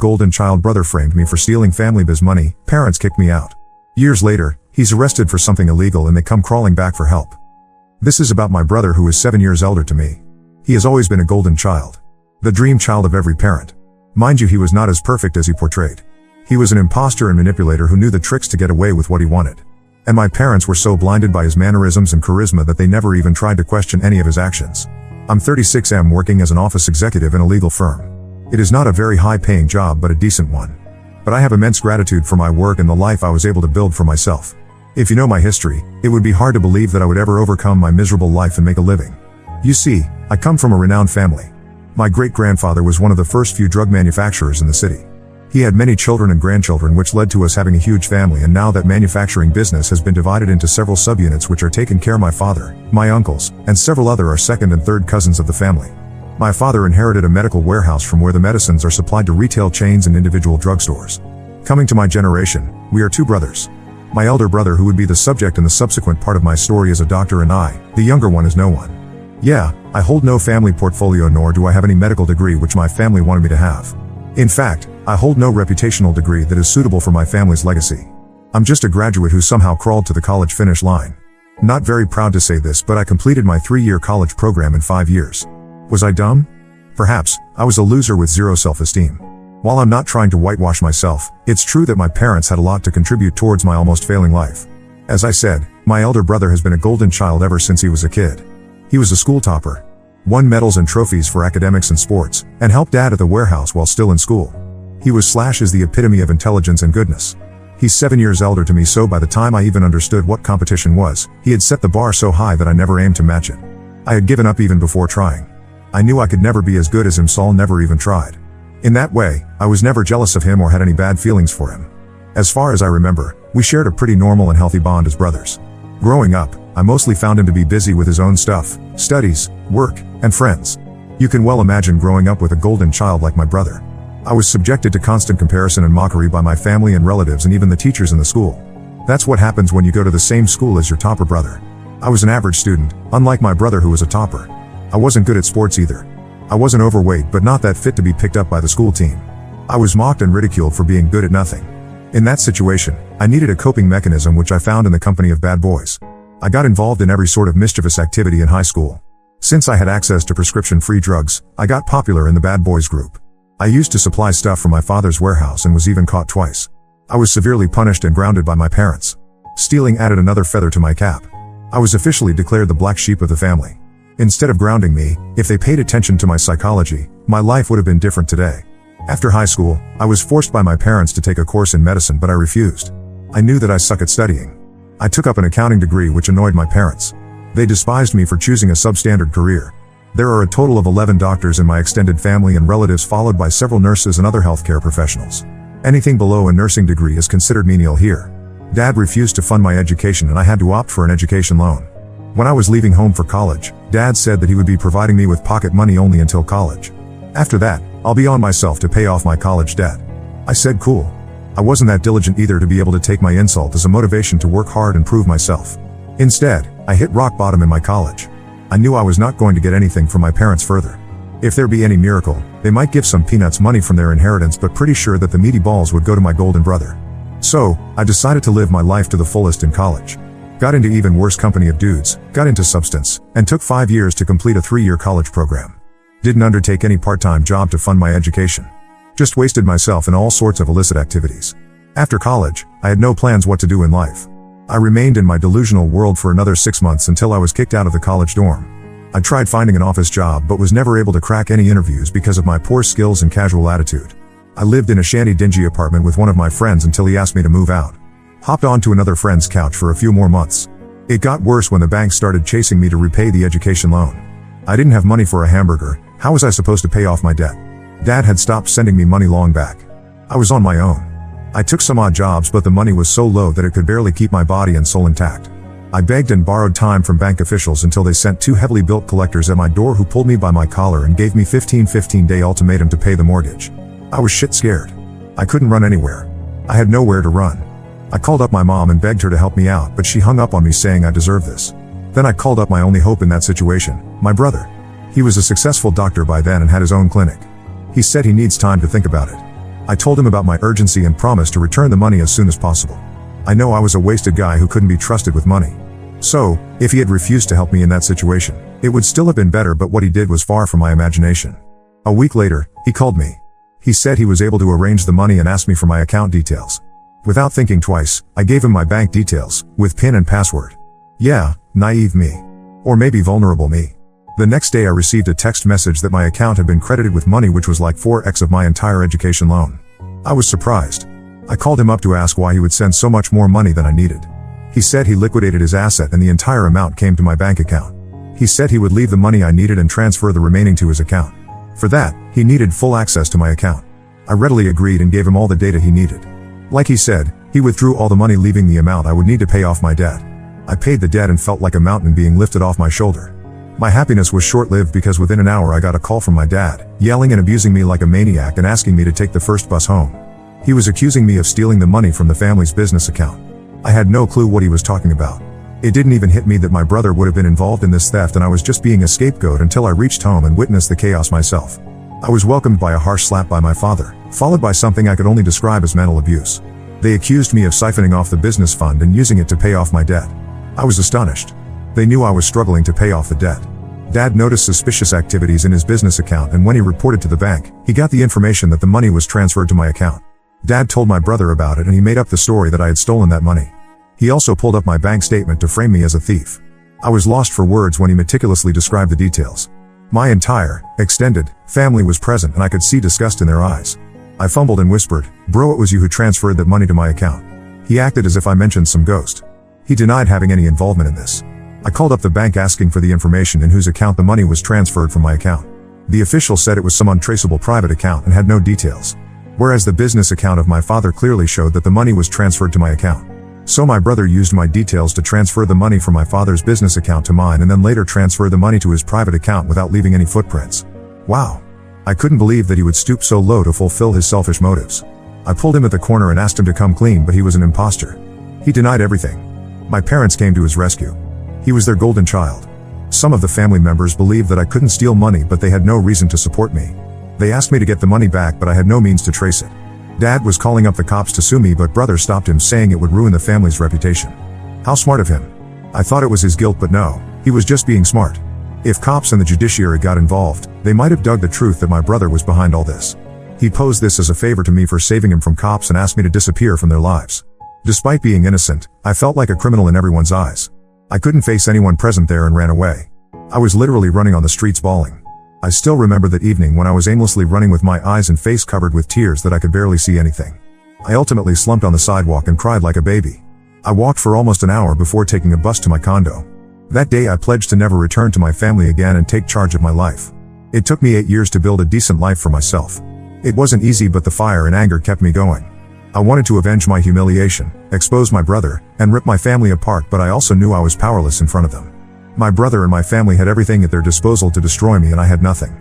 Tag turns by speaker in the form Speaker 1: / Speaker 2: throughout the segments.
Speaker 1: golden child brother framed me for stealing family biz money. Parents kicked me out. Years later, he's arrested for something illegal and they come crawling back for help. This is about my brother who is 7 years elder to me. He has always been a golden child. The dream child of every parent. Mind you, he was not as perfect as he portrayed. He was an imposter and manipulator who knew the tricks to get away with what he wanted. And my parents were so blinded by his mannerisms and charisma that they never even tried to question any of his actions. I'm 36M working as an office executive in a legal firm. It is not a very high-paying job but a decent one. But I have immense gratitude for my work and the life I was able to build for myself. If you know my history, it would be hard to believe that I would ever overcome my miserable life and make a living. You see, I come from a renowned family. My great-grandfather was one of the first few drug manufacturers in the city. He had many children and grandchildren, which led to us having a huge family, and now that manufacturing business has been divided into several subunits which are taken care of. My father, my uncles, and several other are second and third cousins of the family. My father inherited a medical warehouse from where the medicines are supplied to retail chains and individual drugstores. Coming to my generation, we are two brothers. My elder brother, who would be the subject in the subsequent part of my story, is a doctor, and I, the younger one, is no one. Yeah, I hold no family portfolio, nor do I have any medical degree which my family wanted me to have. In fact, I hold no reputational degree that is suitable for my family's legacy. I'm just a graduate who somehow crawled to the college finish line. Not very proud to say this, but I completed my 3-year college program in 5 years. Was I dumb? Perhaps. I was a loser with zero self-esteem. While I'm not trying to whitewash myself, it's true that my parents had a lot to contribute towards my almost failing life. As I said, my elder brother has been a golden child ever since he was a kid. He was a school topper, won medals and trophies for academics and sports, and helped Dad at the warehouse while still in school. He was / the epitome of intelligence and goodness. He's 7 years elder to me, so by the time I even understood what competition was, he had set the bar so high that I never aimed to match it. I had given up even before trying. I knew I could never be as good as him, so I never even tried. In that way, I was never jealous of him or had any bad feelings for him. As far as I remember, we shared a pretty normal and healthy bond as brothers. Growing up, I mostly found him to be busy with his own stuff, studies, work, and friends. You can well imagine growing up with a golden child like my brother. I was subjected to constant comparison and mockery by my family and relatives and even the teachers in the school. That's what happens when you go to the same school as your topper brother. I was an average student, unlike my brother who was a topper. I wasn't good at sports either. I wasn't overweight but not that fit to be picked up by the school team. I was mocked and ridiculed for being good at nothing. In that situation, I needed a coping mechanism which I found in the company of bad boys. I got involved in every sort of mischievous activity in high school. Since I had access to prescription-free drugs, I got popular in the bad boys group. I used to supply stuff from my father's warehouse and was even caught twice. I was severely punished and grounded by my parents. Stealing added another feather to my cap. I was officially declared the black sheep of the family. Instead of grounding me, if they paid attention to my psychology, my life would have been different today. After high school, I was forced by my parents to take a course in medicine, but I refused. I knew that I suck at studying. I took up an accounting degree, which annoyed my parents. They despised me for choosing a substandard career. There are a total of 11 doctors in my extended family and relatives, followed by several nurses and other healthcare professionals. Anything below a nursing degree is considered menial here. Dad refused to fund my education and I had to opt for an education loan. When I was leaving home for college, Dad said that he would be providing me with pocket money only until college. After that, I'll be on myself to pay off my college debt. I said cool. I wasn't that diligent either to be able to take my insult as a motivation to work hard and prove myself. Instead, I hit rock bottom in my college. I knew I was not going to get anything from my parents further. If there be any miracle, they might give some peanuts money from their inheritance, but pretty sure that the meaty balls would go to my golden brother. So, I decided to live my life to the fullest in college. Got into even worse company of dudes, got into substance, and took 5 years to complete a 3-year college program. Didn't undertake any part-time job to fund my education. Just wasted myself in all sorts of illicit activities. After college, I had no plans what to do in life. I remained in my delusional world for another 6 months until I was kicked out of the college dorm. I tried finding an office job but was never able to crack any interviews because of my poor skills and casual attitude. I lived in a shanty, dingy apartment with one of my friends until he asked me to move out. Hopped onto another friend's couch for a few more months. It got worse when the bank started chasing me to repay the education loan. I didn't have money for a hamburger. How was I supposed to pay off my debt? Dad had stopped sending me money long back. I was on my own. I took some odd jobs, but the money was so low that it could barely keep my body and soul intact. I begged and borrowed time from bank officials until they sent 2 heavily built collectors at my door who pulled me by my collar and gave me 15-day ultimatum to pay the mortgage. I was shit scared. I couldn't run anywhere. I had nowhere to run. I called up my mom and begged her to help me out, but she hung up on me saying I deserved this. Then I called up my only hope in that situation, my brother. He was a successful doctor by then and had his own clinic. He said he needs time to think about it. I told him about my urgency and promised to return the money as soon as possible. I know I was a wasted guy who couldn't be trusted with money. So, if he had refused to help me in that situation, it would still have been better, but what he did was far from my imagination. A week later, he called me. He said he was able to arrange the money and asked me for my account details. Without thinking twice, I gave him my bank details, with PIN and password. Yeah, naive me. Or maybe vulnerable me. The next day I received a text message that my account had been credited with money which was like 4x of my entire education loan. I was surprised. I called him up to ask why he would send so much more money than I needed. He said he liquidated his asset and the entire amount came to my bank account. He said he would leave the money I needed and transfer the remaining to his account. For that, he needed full access to my account. I readily agreed and gave him all the data he needed. Like he said, he withdrew all the money, leaving the amount I would need to pay off my debt. I paid the debt and felt like a mountain being lifted off my shoulder. My happiness was short-lived because within an hour I got a call from my dad, yelling and abusing me like a maniac and asking me to take the first bus home. He was accusing me of stealing the money from the family's business account. I had no clue what he was talking about. It didn't even hit me that my brother would have been involved in this theft, and I was just being a scapegoat until I reached home and witnessed the chaos myself. I was welcomed by a harsh slap by my father, followed by something I could only describe as mental abuse. They accused me of siphoning off the business fund and using it to pay off my debt. I was astonished. They knew I was struggling to pay off the debt. Dad noticed suspicious activities in his business account, and when he reported to the bank, he got the information that the money was transferred to my account. Dad told my brother about it and he made up the story that I had stolen that money. He also pulled up my bank statement to frame me as a thief. I was lost for words when he meticulously described the details. My entire, extended, family was present and I could see disgust in their eyes. I fumbled and whispered, "Bro, it was you who transferred that money to my account." He acted as if I mentioned some ghost. He denied having any involvement in this. I called up the bank asking for the information in whose account the money was transferred from my account. The official said it was some untraceable private account and had no details. Whereas the business account of my father clearly showed that the money was transferred to my account. So my brother used my details to transfer the money from my father's business account to mine and then later transfer the money to his private account without leaving any footprints. Wow. I couldn't believe that he would stoop so low to fulfill his selfish motives. I pulled him at the corner and asked him to come clean, but he was an imposter. He denied everything. My parents came to his rescue. He was their golden child. Some of the family members believed that I couldn't steal money, but they had no reason to support me. They asked me to get the money back, but I had no means to trace it. Dad was calling up the cops to sue me, but brother stopped him, saying it would ruin the family's reputation. How smart of him. I thought it was his guilt, but no, he was just being smart. If cops and the judiciary got involved, they might have dug the truth that my brother was behind all this. He posed this as a favor to me for saving him from cops and asked me to disappear from their lives. Despite being innocent, I felt like a criminal in everyone's eyes. I couldn't face anyone present there and ran away. I was literally running on the streets bawling. I still remember that evening when I was aimlessly running with my eyes and face covered with tears that I could barely see anything. I ultimately slumped on the sidewalk and cried like a baby. I walked for almost an hour before taking a bus to my condo. That day I pledged to never return to my family again and take charge of my life. It took me 8 years to build a decent life for myself. It wasn't easy, but the fire and anger kept me going. I wanted to avenge my humiliation, expose my brother, and rip my family apart, but I also knew I was powerless in front of them. My brother and my family had everything at their disposal to destroy me, and I had nothing.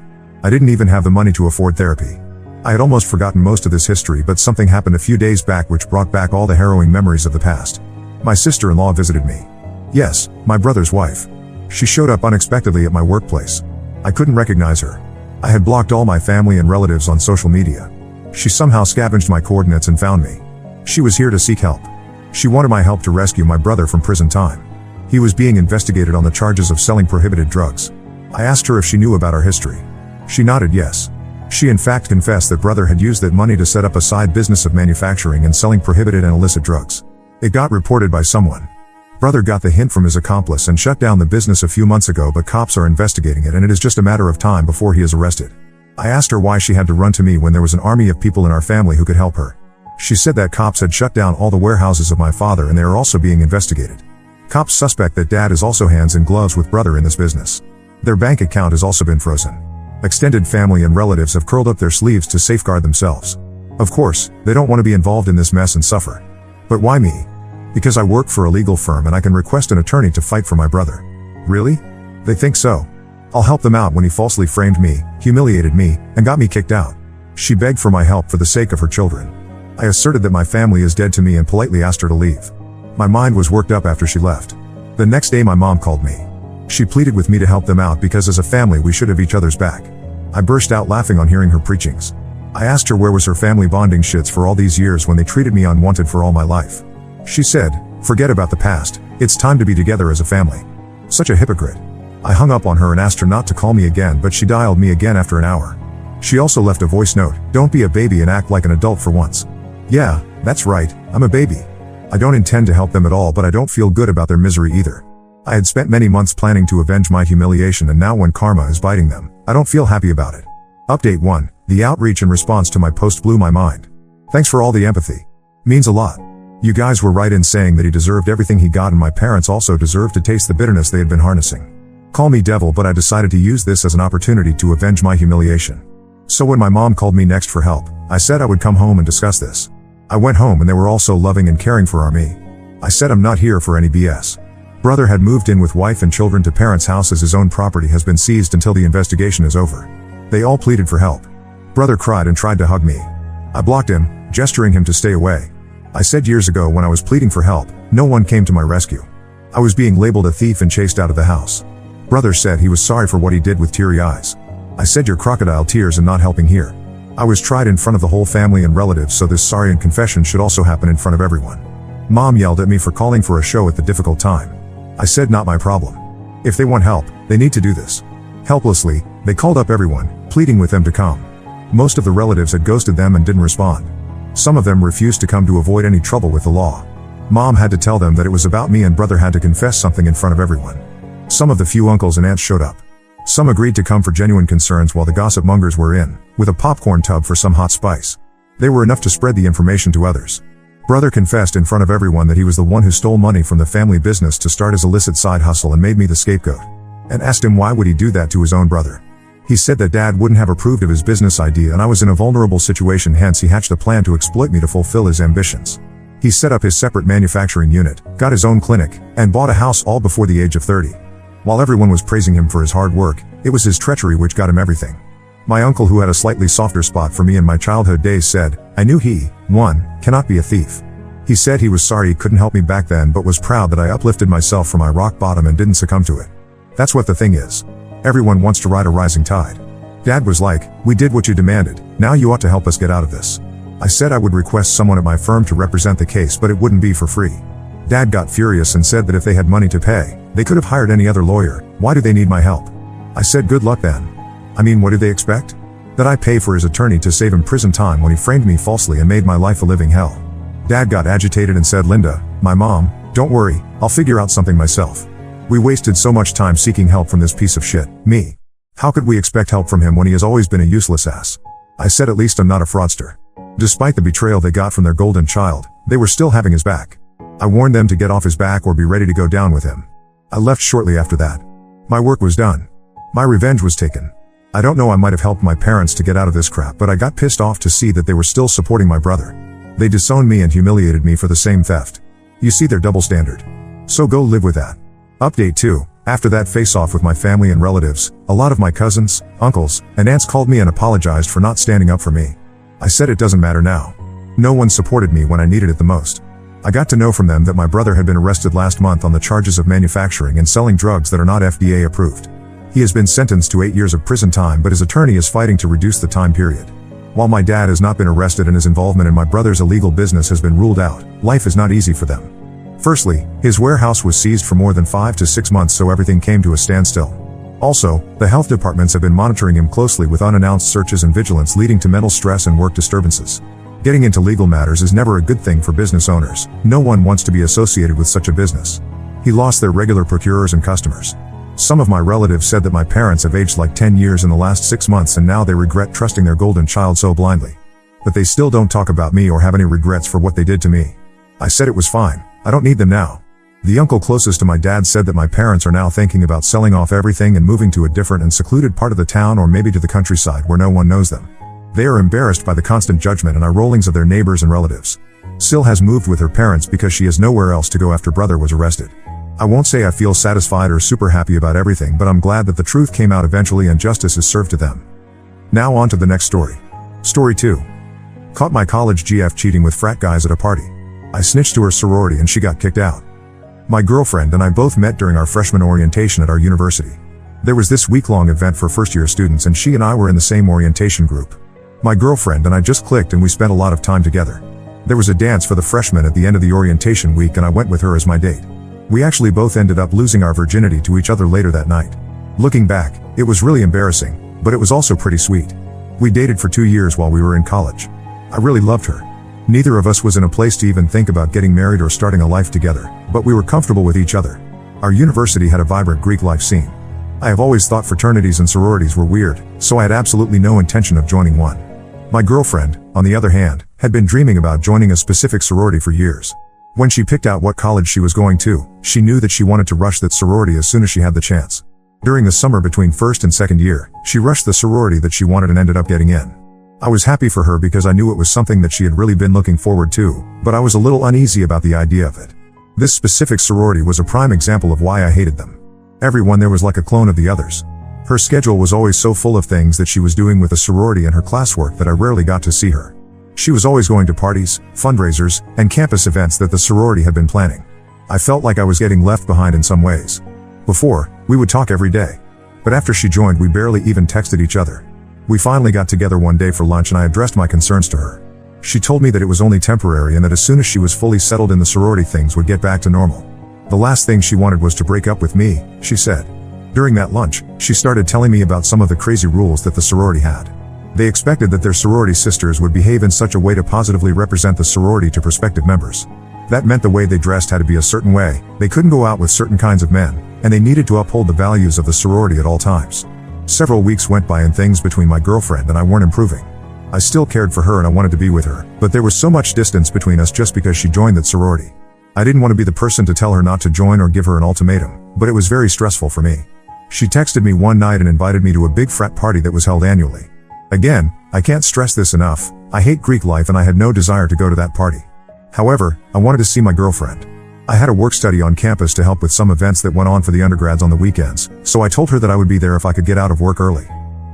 Speaker 1: I didn't even have the money to afford therapy. I had almost forgotten most of this history, but something happened a few days back which brought back all the harrowing memories of the past. My sister-in-law visited me. Yes, my brother's wife. She showed up unexpectedly at my workplace. I couldn't recognize her. I had blocked all my family and relatives on social media. She somehow scavenged my coordinates and found me. She was here to seek help. She wanted my help to rescue my brother from prison time. He was being investigated on the charges of selling prohibited drugs. I asked her if she knew about our history. She nodded yes. She in fact confessed that brother had used that money to set up a side business of manufacturing and selling prohibited and illicit drugs. It got reported by someone. Brother got the hint from his accomplice and shut down the business a few months ago, but cops are investigating it and it is just a matter of time before he is arrested. I asked her why she had to run to me when there was an army of people in our family who could help her. She said that cops had shut down all the warehouses of my father and they are also being investigated. Cops suspect that dad is also hands in gloves with brother in this business. Their bank account has also been frozen. Extended family and relatives have curled up their sleeves to safeguard themselves. Of course, they don't want to be involved in this mess and suffer. But why me? Because I work for a legal firm and I can request an attorney to fight for my brother. Really? They think so. I'll help them out when he falsely framed me, humiliated me, and got me kicked out. She begged for my help for the sake of her children. I asserted that my family is dead to me and politely asked her to leave. My mind was worked up after she left. The next day my mom called me. She pleaded with me to help them out because as a family we should have each other's back. I burst out laughing on hearing her preachings. I asked her where was her family bonding shits for all these years when they treated me unwanted for all my life. She said, forget about the past, it's time to be together as a family. Such a hypocrite. I hung up on her and asked her not to call me again, but she dialed me again after an hour. She also left a voice note, don't be a baby and act like an adult for once. Yeah, that's right, I'm a baby. I don't intend to help them at all, but I don't feel good about their misery either. I had spent many months planning to avenge my humiliation, and now when karma is biting them, I don't feel happy about it. Update 1. The outreach and response to my post blew my mind. Thanks for all the empathy. Means a lot. You guys were right in saying that he deserved everything he got, and my parents also deserved to taste the bitterness they had been harnessing. Call me devil, but I decided to use this as an opportunity to avenge my humiliation. So when my mom called me next for help, I said I would come home and discuss this. I went home and they were all so loving and caring for me. I said I'm not here for any BS. Brother had moved in with wife and children to parents' house as his own property has been seized until the investigation is over. They all pleaded for help. Brother cried and tried to hug me. I blocked him, gesturing him to stay away. I said years ago when I was pleading for help, no one came to my rescue. I was being labeled a thief and chased out of the house. Brother said he was sorry for what he did with teary eyes. I said your crocodile tears and not helping here. I was tried in front of the whole family and relatives, so this sorry and confession should also happen in front of everyone. Mom yelled at me for calling for a show at the difficult time. I said not my problem. If they want help, they need to do this. Helplessly, they called up everyone, pleading with them to come. Most of the relatives had ghosted them and didn't respond. Some of them refused to come to avoid any trouble with the law. Mom had to tell them that it was about me, and brother had to confess something in front of everyone. Some of the few uncles and aunts showed up. Some agreed to come for genuine concerns, while the gossip mongers were in, with a popcorn tub for some hot spice. They were enough to spread the information to others. Brother confessed in front of everyone that he was the one who stole money from the family business to start his illicit side hustle and made me the scapegoat. And asked him why would he do that to his own brother. He said that dad wouldn't have approved of his business idea and I was in a vulnerable situation, hence he hatched a plan to exploit me to fulfill his ambitions. He set up his separate manufacturing unit, got his own clinic, and bought a house all before the age of 30. While everyone was praising him for his hard work, it was his treachery which got him everything. My uncle, who had a slightly softer spot for me in my childhood days, said, I knew he, 1, cannot be a thief. He said he was sorry he couldn't help me back then, but was proud that I uplifted myself from my rock bottom and didn't succumb to it. That's what the thing is. Everyone wants to ride a rising tide. Dad was like, we did what you demanded, now you ought to help us get out of this. I said I would request someone at my firm to represent the case, but it wouldn't be for free. Dad got furious and said that if they had money to pay, they could have hired any other lawyer. Why do they need my help? I said good luck then. I mean, what do they expect? That I pay for his attorney to save him prison time when he framed me falsely and made my life a living hell. Dad got agitated and said, Linda, my mom, don't worry, I'll figure out something myself. We wasted so much time seeking help from this piece of shit, me. How could we expect help from him when he has always been a useless ass? I said at least I'm not a fraudster. Despite the betrayal they got from their golden child, they were still having his back. I warned them to get off his back or be ready to go down with him. I left shortly after that. My work was done. My revenge was taken. I don't know, I might have helped my parents to get out of this crap, but I got pissed off to see that they were still supporting my brother. They disowned me and humiliated me for the same theft. You see their double standard. So go live with that. Update 2. After that face-off with my family and relatives, a lot of my cousins, uncles, and aunts called me and apologized for not standing up for me. I said it doesn't matter now. No one supported me when I needed it the most. I got to know from them that my brother had been arrested last month on the charges of manufacturing and selling drugs that are not FDA approved. He has been sentenced to 8 years of prison time, but his attorney is fighting to reduce the time period. While my dad has not been arrested and his involvement in my brother's illegal business has been ruled out, life is not easy for them. Firstly, his warehouse was seized for more than 5 to 6 months, so everything came to a standstill. Also, the health departments have been monitoring him closely with unannounced searches and vigilance, leading to mental stress and work disturbances. Getting into legal matters is never a good thing for business owners. No one wants to be associated with such a business. He lost their regular procurers and customers. Some of my relatives said that my parents have aged like 10 years in the last 6 months and now they regret trusting their golden child so blindly. But they still don't talk about me or have any regrets for what they did to me. I said it was fine. I don't need them now. The uncle closest to my dad said that my parents are now thinking about selling off everything and moving to a different and secluded part of the town, or maybe to the countryside where no one knows them. They are embarrassed by the constant judgment and eye rollings of their neighbors and relatives. Sil has moved with her parents because she has nowhere else to go after brother was arrested. I won't say I feel satisfied or super happy about everything, but I'm glad that the truth came out eventually and justice is served to them. Now on to the next story. Story 2. Caught my college GF cheating with frat guys at a party. I snitched to her sorority and she got kicked out. My girlfriend and I both met during our freshman orientation at our university. There was this week-long event for first-year students and she and I were in the same orientation group. My girlfriend and I just clicked and we spent a lot of time together. There was a dance for the freshmen at the end of the orientation week and I went with her as my date. We actually both ended up losing our virginity to each other later that night. Looking back, it was really embarrassing, but it was also pretty sweet. We dated for 2 years while we were in college. I really loved her. Neither of us was in a place to even think about getting married or starting a life together, but we were comfortable with each other. Our university had a vibrant Greek life scene. I have always thought fraternities and sororities were weird, so I had absolutely no intention of joining one. My girlfriend, on the other hand, had been dreaming about joining a specific sorority for years. When she picked out what college she was going to, she knew that she wanted to rush that sorority as soon as she had the chance. During the summer between first and second year, she rushed the sorority that she wanted and ended up getting in. I was happy for her because I knew it was something that she had really been looking forward to, but I was a little uneasy about the idea of it. This specific sorority was a prime example of why I hated them. Everyone there was like a clone of the others. Her schedule was always so full of things that she was doing with the sorority and her classwork that I rarely got to see her. She was always going to parties, fundraisers, and campus events that the sorority had been planning. I felt like I was getting left behind in some ways. Before, we would talk every day. But after she joined, we barely even texted each other. We finally got together one day for lunch and I addressed my concerns to her. She told me that it was only temporary and that as soon as she was fully settled in the sorority, things would get back to normal. The last thing she wanted was to break up with me, she said. During that lunch, she started telling me about some of the crazy rules that the sorority had. They expected that their sorority sisters would behave in such a way to positively represent the sorority to prospective members. That meant the way they dressed had to be a certain way, they couldn't go out with certain kinds of men, and they needed to uphold the values of the sorority at all times. Several weeks went by and things between my girlfriend and I weren't improving. I still cared for her and I wanted to be with her, but there was so much distance between us just because she joined that sorority. I didn't want to be the person to tell her not to join or give her an ultimatum, but it was very stressful for me. She texted me one night and invited me to a big frat party that was held annually. Again, I can't stress this enough, I hate Greek life and I had no desire to go to that party. However, I wanted to see my girlfriend. I had a work-study on campus to help with some events that went on for the undergrads on the weekends, so I told her that I would be there if I could get out of work early.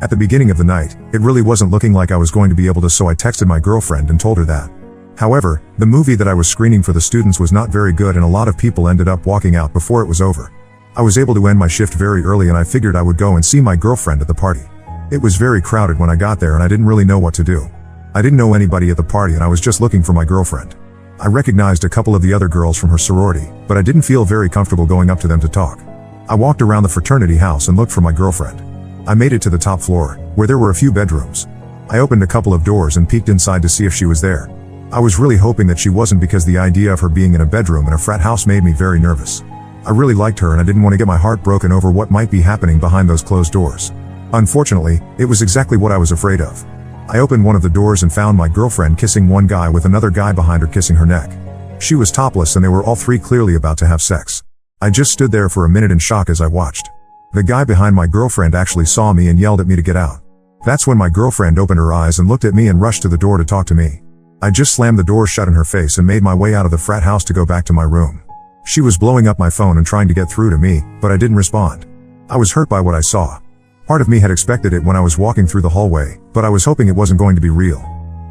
Speaker 1: At the beginning of the night, it really wasn't looking like I was going to be able to, so I texted my girlfriend and told her that. However, the movie that I was screening for the students was not very good and a lot of people ended up walking out before it was over. I was able to end my shift very early and I figured I would go and see my girlfriend at the party. It was very crowded when I got there and I didn't really know what to do. I didn't know anybody at the party and I was just looking for my girlfriend. I recognized a couple of the other girls from her sorority, but I didn't feel very comfortable going up to them to talk. I walked around the fraternity house and looked for my girlfriend. I made it to the top floor, where there were a few bedrooms. I opened a couple of doors and peeked inside to see if she was there. I was really hoping that she wasn't because the idea of her being in a bedroom in a frat house made me very nervous. I really liked her and I didn't want to get my heart broken over what might be happening behind those closed doors. Unfortunately, it was exactly what I was afraid of. I opened one of the doors and found my girlfriend kissing one guy with another guy behind her kissing her neck. She was topless and they were all three clearly about to have sex. I just stood there for a minute in shock as I watched. The guy behind my girlfriend actually saw me and yelled at me to get out. That's when my girlfriend opened her eyes and looked at me and rushed to the door to talk to me. I just slammed the door shut in her face and made my way out of the frat house to go back to my room. She was blowing up my phone and trying to get through to me, but I didn't respond. I was hurt by what I saw. Part of me had expected it when I was walking through the hallway, but I was hoping it wasn't going to be real.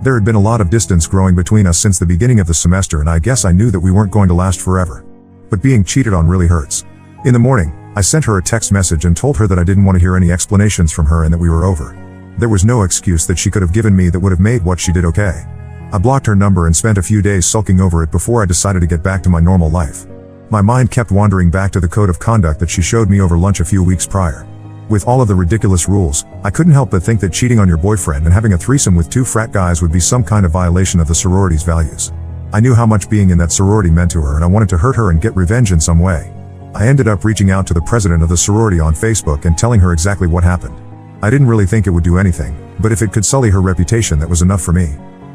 Speaker 1: There had been a lot of distance growing between us since the beginning of the semester and I guess I knew that we weren't going to last forever. But being cheated on really hurts. In the morning, I sent her a text message and told her that I didn't want to hear any explanations from her and that we were over. There was no excuse that she could have given me that would have made what she did okay. I blocked her number and spent a few days sulking over it before I decided to get back to my normal life. My mind kept wandering back to the code of conduct that she showed me over lunch a few weeks prior. With all of the ridiculous rules, I couldn't help but think that cheating on your boyfriend and having a threesome with 2 frat guys would be some kind of violation of the sorority's values. I knew how much being in that sorority meant to her and I wanted to hurt her and get revenge in some way. I ended up reaching out to the president of the sorority on Facebook and telling her exactly what happened. I didn't really think it would do anything, but if it could sully her reputation, that was enough for me.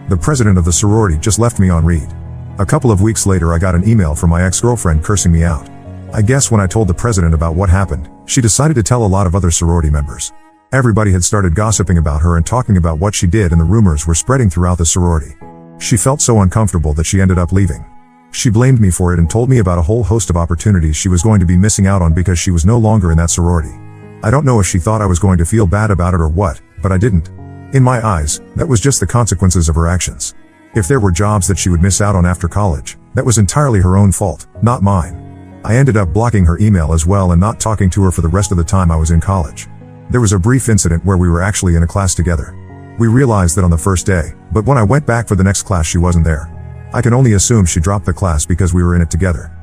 Speaker 1: The president of the sorority just left me on read. A couple of weeks later I got an email from my ex-girlfriend cursing me out. I guess when I told the president about what happened, she decided to tell a lot of other sorority members. Everybody had started gossiping about her and talking about what she did and the rumors were spreading throughout the sorority. She felt so uncomfortable that she ended up leaving. She blamed me for it and told me about a whole host of opportunities she was going to be missing out on because she was no longer in that sorority. I don't know if she thought I was going to feel bad about it or what, but I didn't. In my eyes, that was just the consequences of her actions. If there were jobs that she would miss out on after college, that was entirely her own fault, not mine. I ended up blocking her email as well and not talking to her for the rest of the time I was in college. There was a brief incident where we were actually in a class together. We realized that on the first day, but when I went back for the next class she wasn't there. I can only assume she dropped the class because we were in it together.